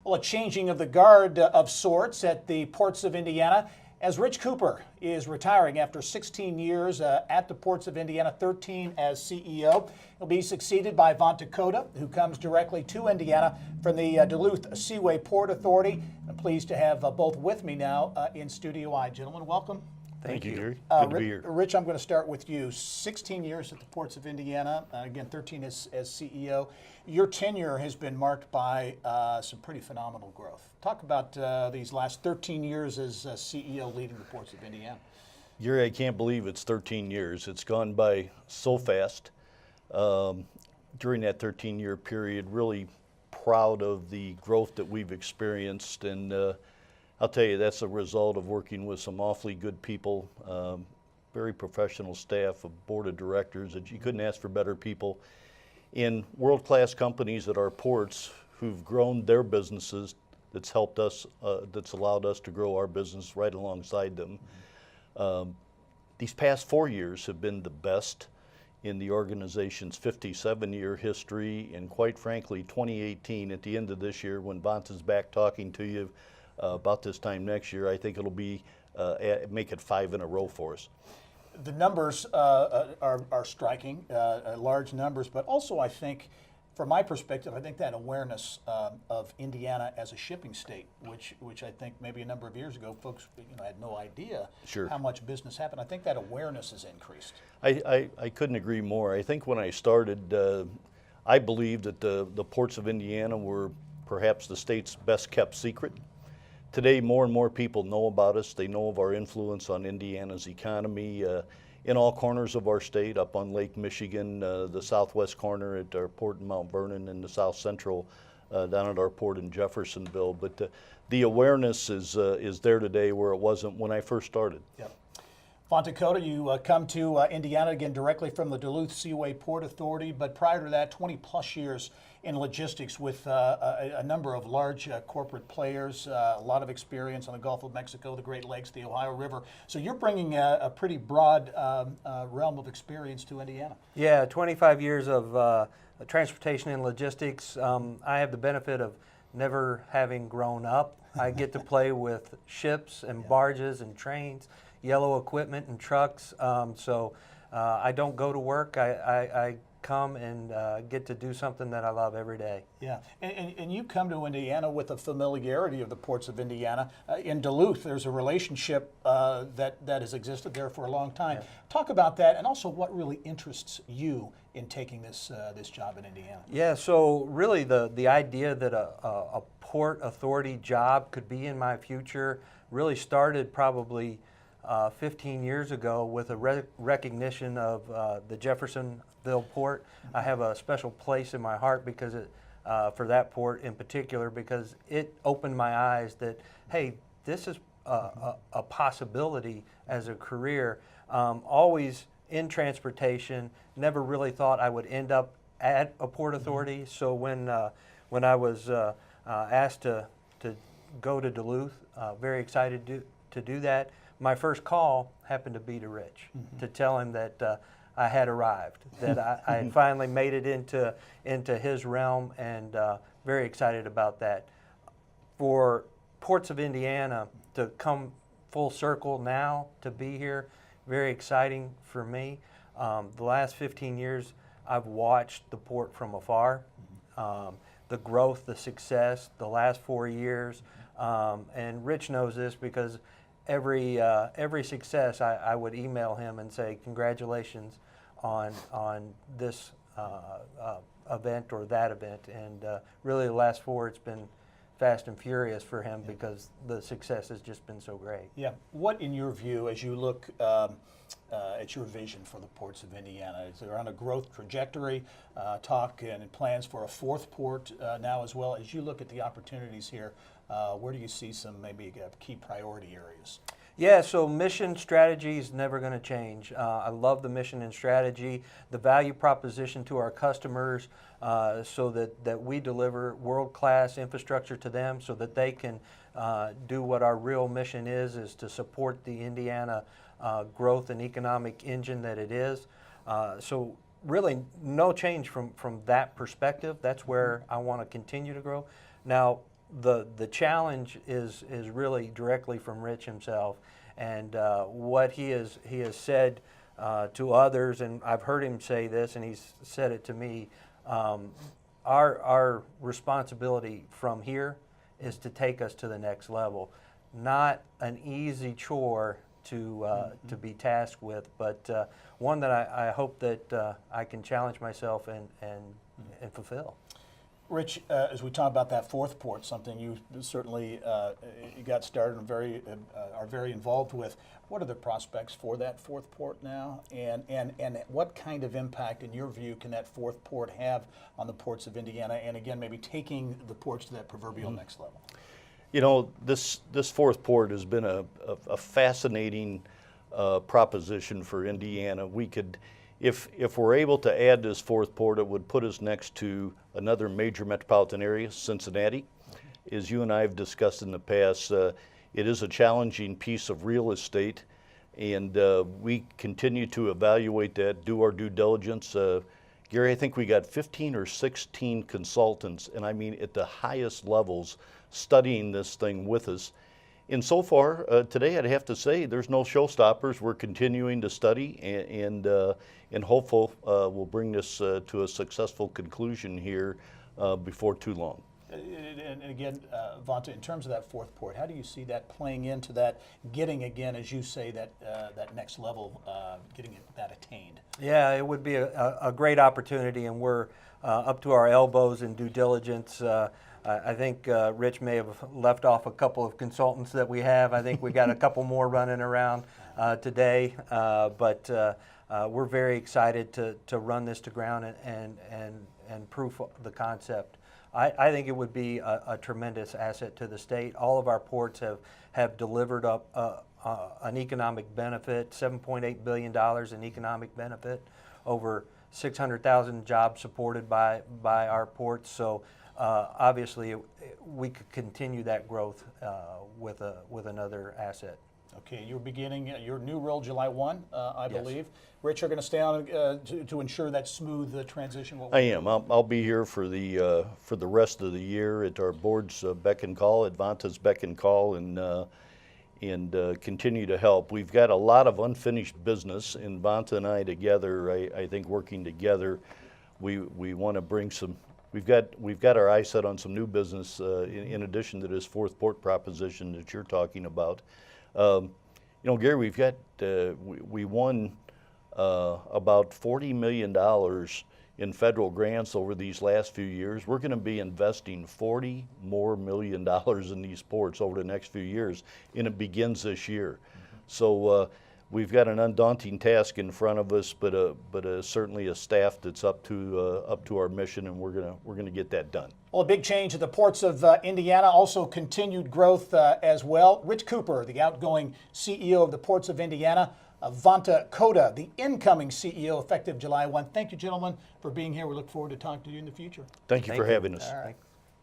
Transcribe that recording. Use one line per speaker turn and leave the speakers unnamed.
Well, a changing of the guard of sorts at the ports of Indiana as Rich Cooper is retiring after 16 years at the ports of Indiana, 13 as CEO. He'll be succeeded by Vanta E, who comes directly to Indiana from the Duluth Seaway Port Authority. I'm pleased to have both with me now in Studio I. Gentlemen, welcome.
Thank you, Gary.
Good to be here. Rich, I'm going to start with you. 16 years at the ports of Indiana, again, 13 as CEO. Your tenure has been marked by some pretty phenomenal growth. Talk about these last 13 years as CEO leading the ports of Indiana.
Gary, I can't believe it's 13 years. It's gone by so fast. During that 13-year period, really proud of the growth that we've experienced, and I'll tell you, that's a result of working with some awfully good people, very professional staff, a board of directors that you couldn't ask for better people, in world-class companies at our ports who've grown their businesses. That's helped us, that's allowed us to grow our business right alongside them. These past 4 years have been the best in the organization's 57-year history, and quite frankly, 2018, at the end of this year, when Vanta's back talking to you, about this time next year, I think it'll be make it 5 in a row for us.
The numbers are striking, large numbers, but also I think, from my perspective, I think that awareness of Indiana as a shipping state, which I think maybe a number of years ago folks had no idea how much business happened. I think that awareness has increased.
I couldn't agree more. I think when I started, I believed that the ports of Indiana were perhaps the state's best kept secret. Today, more and more people know about us. They know of our influence on Indiana's economy in all corners of our state, up on Lake Michigan, the southwest corner at our port in Mount Vernon, and the south central down at our port in Jeffersonville. But the awareness is there today where it wasn't when I first started.
Yep. Vanta E, you come to Indiana again directly from the Duluth Seaway Port Authority, but prior to that, 20 plus years in logistics with a number of large corporate players, a lot of experience on the Gulf of Mexico, the Great Lakes, the Ohio River. So you're bringing a pretty broad realm of experience to Indiana.
Yeah, 25 years of transportation and logistics. I have the benefit of never having grown up. I get to play with ships and barges and trains, yellow equipment and trucks. So I don't go to work. I come and get to do something that I love every day.
Yeah, and you come to Indiana with a familiarity of the ports of Indiana. In Duluth, there's a relationship that has existed there for a long time. Yeah. Talk about that, and also what really interests you in taking this job in Indiana.
Yeah, so really the idea that a port authority job could be in my future really started probably 15 years ago with a recognition of the Jeffersonville port. I have a special place in my heart because for that port in particular, because it opened my eyes that, hey, this is a possibility as a career. Always in transportation, never really thought I would end up at a port authority. So when I was asked to go to Duluth, very excited to do that. My first call happened to be to Rich, to tell him that I had arrived, that I had finally made it into his realm, and very excited about that. For ports of Indiana to come full circle now, to be here, very exciting for me. The last 15 years, I've watched the port from afar, the growth, the success, the last 4 years, and Rich knows this because every success, I would email him and say, congratulations on this event or that event. And really the last 4, it's been fast and furious for him because the success has just been so great.
Yeah. What, in your view, as you look at your vision for the ports of Indiana, is there on a growth trajectory, talk and plans for a 4th port now as well? As you look at the opportunities here, where do you see some maybe key priority areas?
Yeah, so mission strategy is never going to change. I love the mission and strategy, the value proposition to our customers, so that we deliver world-class infrastructure to them so that they can do what our real mission is to support the Indiana growth and economic engine that it is. So really no change from that perspective. That's where I want to continue to grow. Now, the challenge is really directly from Rich himself, and what he has said to others, and I've heard him say this, and he's said it to me. Our responsibility from here is to take us to the next level. Not an easy chore to be tasked with, but one that I hope that I can challenge myself and fulfill.
Rich, as we talk about that fourth port, something you certainly you got started and are very involved with. What are the prospects for that fourth port now, and what kind of impact, in your view, can that fourth port have on the ports of Indiana, and again, maybe taking the ports to that proverbial next level?
You know, this fourth port has been a fascinating proposition for Indiana. We could, if we're able to add this fourth port, it would put us next to another major metropolitan area, Cincinnati. As you and I have discussed in the past, it is a challenging piece of real estate, and we continue to evaluate that, do our due diligence. Gary, I think we got 15 or 16 consultants, and I mean at the highest levels, studying this thing with us. And so far, today I'd have to say there's no showstoppers. We're continuing to study and hopeful we'll bring this to a successful conclusion here before too long.
And again, Vanta, in terms of that fourth port, how do you see that playing into that, getting again, as you say, that that next level, getting that attained?
Yeah, it would be a great opportunity, and we're up to our elbows in due diligence. I think Rich may have left off a couple of consultants that we have. I think we got a couple more running around today, but we're very excited to run this to ground and proof the concept. I think it would be a tremendous asset to the state. All of our ports have delivered up an economic benefit, $7.8 billion in economic benefit, over 600,000 jobs supported by our ports. So obviously we could continue that growth with another asset.
Okay, you're beginning your new role July 1, I
Yes.
believe. Rich, you're going to stay on to ensure that smooth transition?
I am. I'll be here for the rest of the year at our board's beck and call, at Vanta's beck and call, and continue to help. We've got a lot of unfinished business, and Vanta and I together, I think working together, we want to bring some. We've got our eyes set on some new business in addition to this fourth port proposition that you're talking about. You know, Gary, we've got we won about $40 million in federal grants over these last few years. We're going to be investing $40 more million in these ports over the next few years, and it begins this year. So we've got an undaunting task in front of us, but certainly a staff that's up to our mission, and we're gonna get that done.
Well, a big change at the ports of Indiana, also continued growth as well. Rich Cooper, the outgoing CEO of the ports of Indiana, Vanta Coda, the incoming CEO, effective July 1. Thank you, gentlemen, for being here. We look forward to talking to you in the future.
Thank you for having us.
All right.